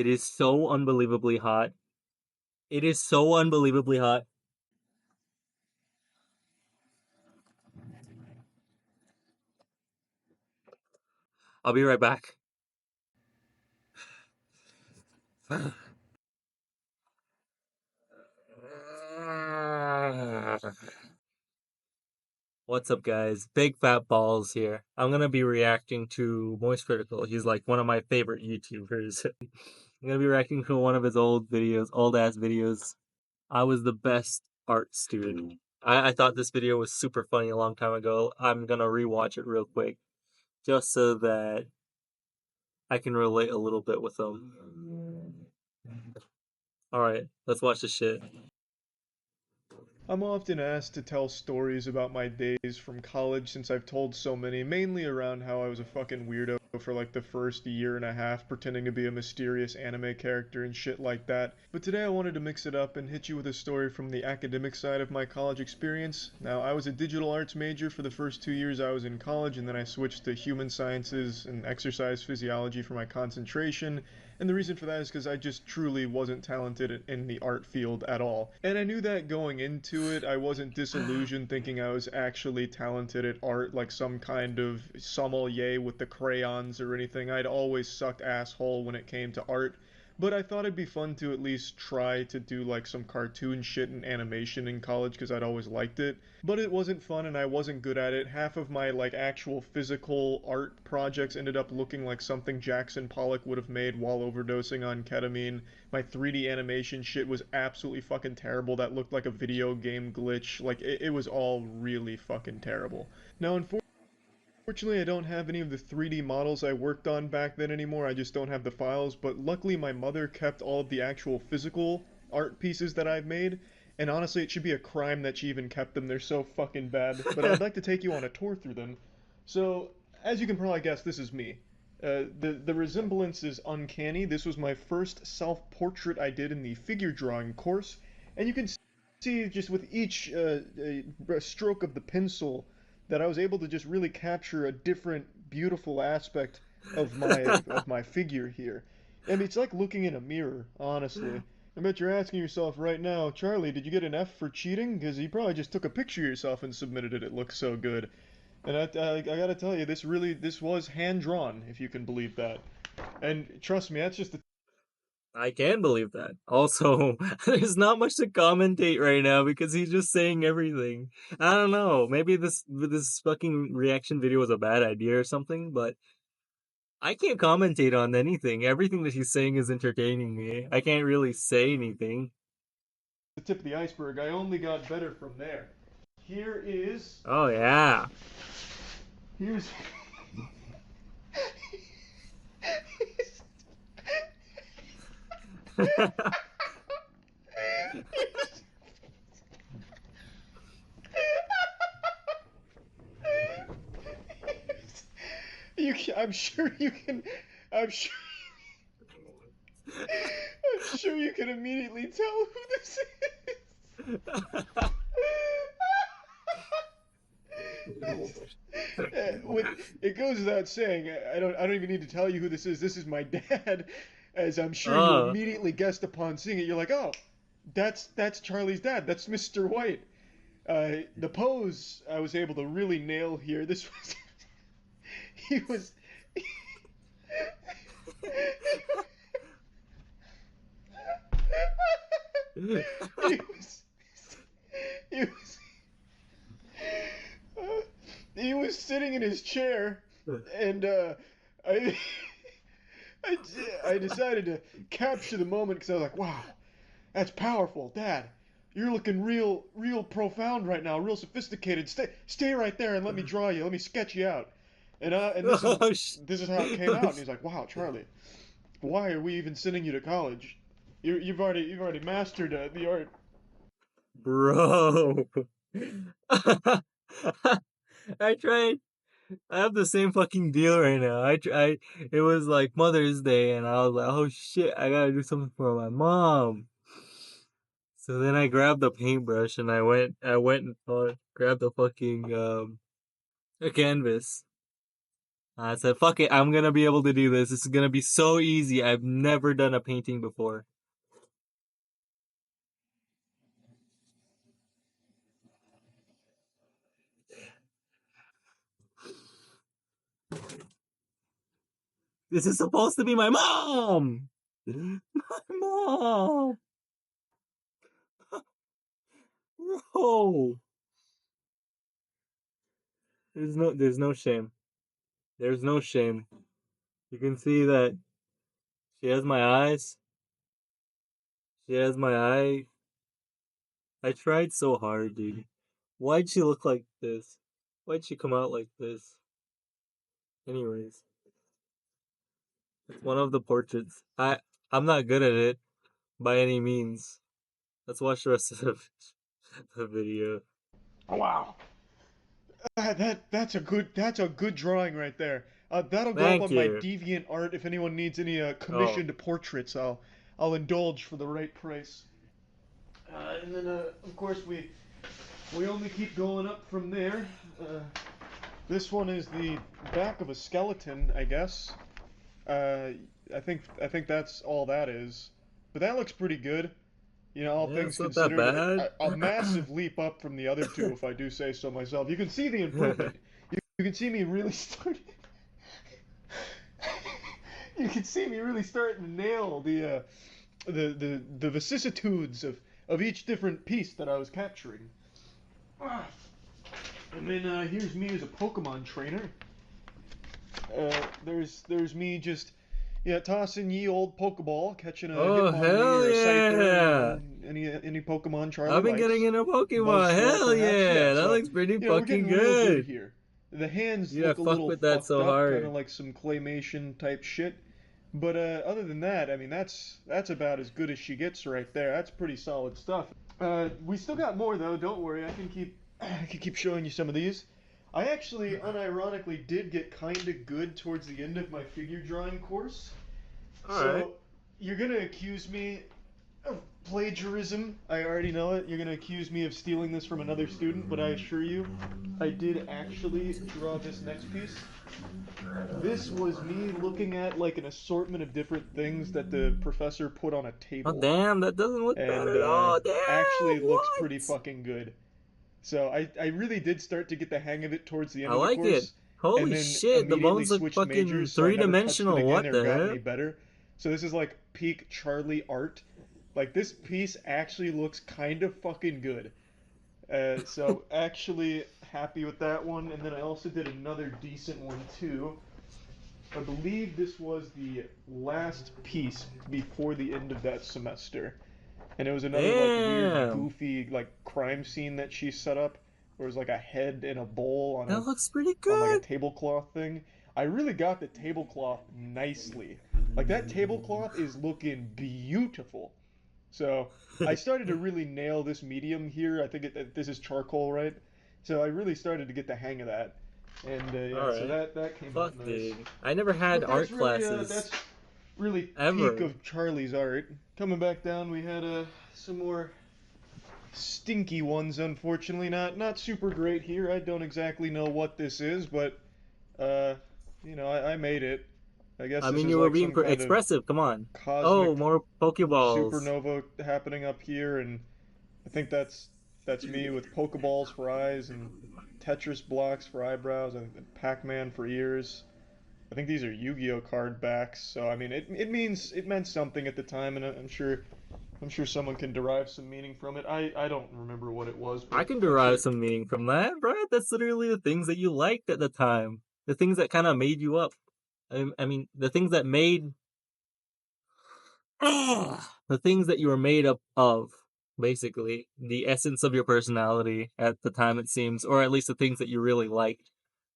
It is so unbelievably hot. It is so unbelievably hot. I'll be right back. What's up, guys? Big Fat Balls here. I'm gonna be reacting to Moist Critical. He's like one of my favorite YouTubers. I'm gonna be reacting to one of his old videos, old ass videos. I was the best art student. I thought this video was super funny a long time ago. I'm gonna rewatch it real quick just so that I can relate a little bit with him. Alright, let's watch this shit. I'm often asked to tell stories about my days from college since I've told so many, mainly around how I was a fucking weirdo for like the first year and a half pretending to be a mysterious anime character and shit like that. But today I wanted to mix it up and hit you with a story from the academic side of my college experience. Now, I was a digital arts major for the first 2 years I was in college, and then I switched to human sciences and exercise physiology for my concentration. And the reason for that is because I just truly wasn't talented in the art field at all. And I knew that going into it. I wasn't disillusioned thinking I was actually talented at art, like some kind of sommelier with the crayons or anything. I'd always sucked asshole when it came to art. But I thought it'd be fun to at least try to do like some cartoon shit and animation in college because I'd always liked it. But it wasn't fun and I wasn't good at it. Half of my like actual physical art projects ended up looking like something Jackson Pollock would have made while overdosing on ketamine. My 3D animation shit was absolutely fucking terrible. That looked like a video game glitch. Like it was all really fucking terrible. Now, unfortunately, I don't have any of the 3D models I worked on back then anymore. I just don't have the files. But luckily, my mother kept all of the actual physical art pieces that I've made. And honestly, it should be a crime that she even kept them. They're so fucking bad. But I'd like to take you on a tour through them. So, as you can probably guess, this is me. The resemblance is uncanny. This was my first self-portrait I did in the figure drawing course. And you can see just with each stroke of the pencil that I was able to just really capture a different, beautiful aspect of my figure here. I mean, it's like looking in a mirror, honestly. I bet you're asking yourself right now, Charlie, did you get an F for cheating? Because you probably just took a picture of yourself and submitted it. It looks so good. And I gotta tell you, this was hand drawn, if you can believe that. And trust me, that's just the I can believe that. Also, there's not much to commentate right now because he's just saying everything. I don't know. Maybe this fucking reaction video was a bad idea or something, but I can't commentate on anything. Everything that he's saying is entertaining me. I can't really say anything. tip of the iceberg. I only got better from there. Here is Oh yeah. here's I'm sure you can. I'm sure. I'm sure you can immediately tell who this is. With, it goes without saying. I don't even need to tell you who this is. This is my dad, as I'm sure you Oh. immediately guessed upon seeing it. You're like, oh, that's Charlie's dad. That's Mr. White. The pose I was able to really nail here. This was he was he was he was he was sitting in his chair, and I, I I decided to capture the moment because I was like, wow, that's powerful, Dad. You're looking real profound right now, real sophisticated. Stay right there and let me draw you. Let me sketch you out. And Oh this is how it came out. And he's like, wow, Charlie, why are we even sending you to college? You've already mastered the art. Bro. I tried. I have the same fucking deal right now. It was like Mother's Day, and I was like, oh shit, I gotta do something for my mom. So then I grabbed the paintbrush and I went and grabbed the fucking a canvas, I said, fuck it, I'm gonna be able to do this. This is gonna be so easy. I've never done a painting before. This is supposed to be my mom! My mom! Bro! There's no shame. There's no shame. You can see that she has my eyes. She has my eye. I tried so hard, dude. Why'd she look like this? Why'd she come out like this? Anyways, it's one of the portraits. I'm not good at it by any means. Let's watch the rest of the video. Oh, wow. That's a good drawing right there. That'll go up Thank on my you. Deviant Art if anyone needs any Oh, commissioned portraits. I'll indulge for the right price. And then of course we only keep going up from there. This one is the back of a skeleton, I guess. Uh, I think that's all that is. But that looks pretty good. You know, all yeah, things it's not that considered, bad. a massive leap up from the other two, if I do say so myself. You can see the improvement. You can see me really starting. You can see me really starting to nail the vicissitudes of each different piece that I was capturing. Ah. And then here's me as a Pokemon trainer. There's me just tossing ye old Pokeball, catching a Oh, Hitmonlee hell or a Scyther, yeah! any Pokemon Charlie I've been getting likes. into Pokemon. Buzzsaw Hell perhaps, yeah. yeah! That So looks pretty we're fucking getting real good good. here. The hands Yeah, look a fuck little with that fucked so up, kind of hard. like some claymation type shit. But other than that, I mean that's about as good as she gets right there. That's pretty solid stuff. We still got more though. Don't worry, I can keep showing you some of these. I actually, unironically, did get kind of good towards the end of my figure drawing course. Alright. So you're gonna accuse me of plagiarism. I already know it. You're gonna accuse me of stealing this from another student, but I assure you, I did actually draw this next piece. This was me looking at like an assortment of different things that the professor put on a Oh, table, damn, that doesn't look bad and at all. actually Damn, looks pretty what? fucking good. So I really did start to get the hang of it towards the I end of the like it. course, and Holy then shit, the immediately bones look switched fucking majors, so I never touched it three-dimensional. again What or the got heck? any better. So this is like peak Charlie art. Like this piece actually looks kind of fucking good. So actually happy with that one, and then I also did another decent one too. I believe this was the last piece before the end of that semester. And it was another like weird, Damn, goofy like crime scene that she set up, where it was like a head in a bowl that looks pretty on like a good. tablecloth thing. I really got the tablecloth nicely. Like that tablecloth is looking beautiful. So I started to really nail this medium here. I think this is charcoal, right? So I really started to get the hang of that, and yeah, so Alright. that came Fuck, out nice. dude. I never had But art classes. that's really peak Ever. of Charlie's art. Coming back down, we had some more stinky ones. Unfortunately, not super great here. I don't exactly know what this is, but uh, I made it. I guess I this mean, is you were like being some kind of expressive. Come on. Oh, cosmic more Pokeballs. supernova happening up here, and I think that's me with Pokeballs for eyes and Tetris blocks for eyebrows and Pac-Man for ears. I think these are Yu-Gi-Oh card backs, so I mean it meant something at the time, and I'm sure someone can derive some meaning from it. I don't remember what it was, I but can I'm derive sure. some meaning from that, bro. That's literally the things that you liked at the time. The things that kind of made you up. I mean, the things that made the things that you were made up of, basically. The essence of your personality at the time, it seems, or at least the things that you really liked.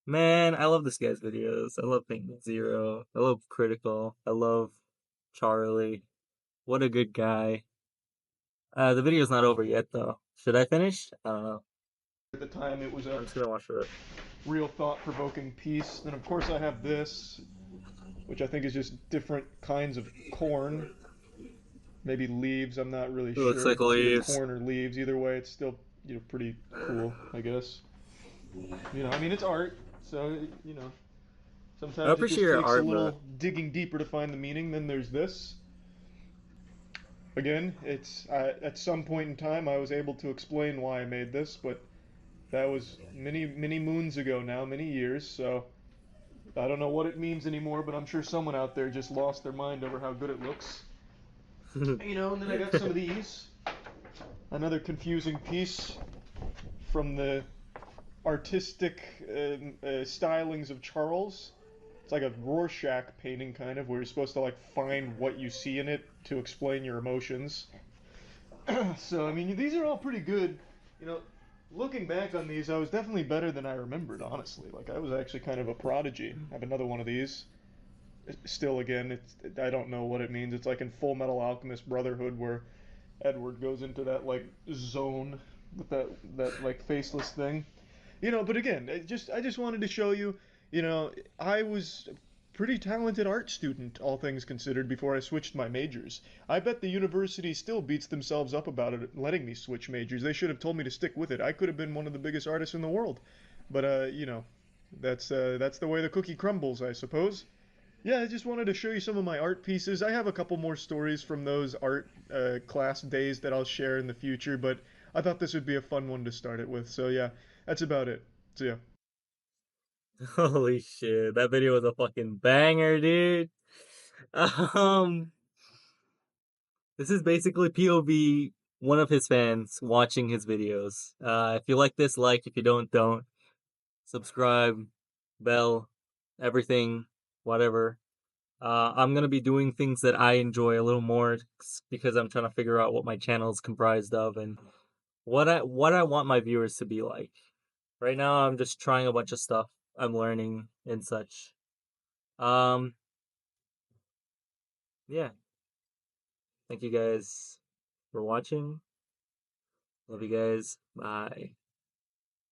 Man, I love this guy's videos. I love penguinz0. I love Critical. I love Charlie. What a good guy. The video's not over yet, though. Should I finish? I don't know. At the time, it was a I'm just gonna watch it. real thought-provoking piece. Then of course I have this, which I think is just different kinds of corn. Maybe leaves. I'm not really It looks like sure. It's either leaves. corn or leaves. Either way, it's still pretty cool, I guess. I mean it's art, so I Sometimes it appreciate just your takes a art, but little digging deeper to find the meaning. Then there's this. Again, it's at some point in time I was able to explain why I made this, but that was many moons ago now, many years. So I don't know what it means anymore, but I'm sure someone out there just lost their mind over how good it looks. And then I got some of these. Another confusing piece from the artistic stylings of Charles. It's like a Rorschach painting, kind of, where you're supposed to like find what you see in it to explain your emotions. So I mean, these are all pretty good. You know, looking back on these, I was definitely better than I remembered. Honestly, like I was actually kind of a prodigy. I have another one of these. Still, again, I don't know what it means. It's like in Full Metal Alchemist Brotherhood, where Edward goes into that like zone with that like faceless thing. But again, I just wanted to show you, I was a pretty talented art student, all things considered, before I switched my majors. I bet the university still beats themselves up about it, letting me switch majors. They should have told me to stick with it. I could have been one of the biggest artists in the world. But that's the way the cookie crumbles, I suppose. Yeah, I just wanted to show you some of my art pieces. I have a couple more stories from those art class days that I'll share in the future, but I thought this would be a fun one to start it with. So yeah, that's about it. So yeah. holy shit, that video was a fucking banger, dude. Um, this is basically POV, one of his fans watching his videos. If you like this, like. If you don't. Subscribe, bell, everything, whatever. I'm gonna be doing things that I enjoy a little more because I'm trying to figure out what my channel is comprised of and what I want my viewers to be like. Right now, I'm just trying a bunch of stuff. I'm learning and such. Um, yeah. Thank you guys for watching. Love you guys. Bye.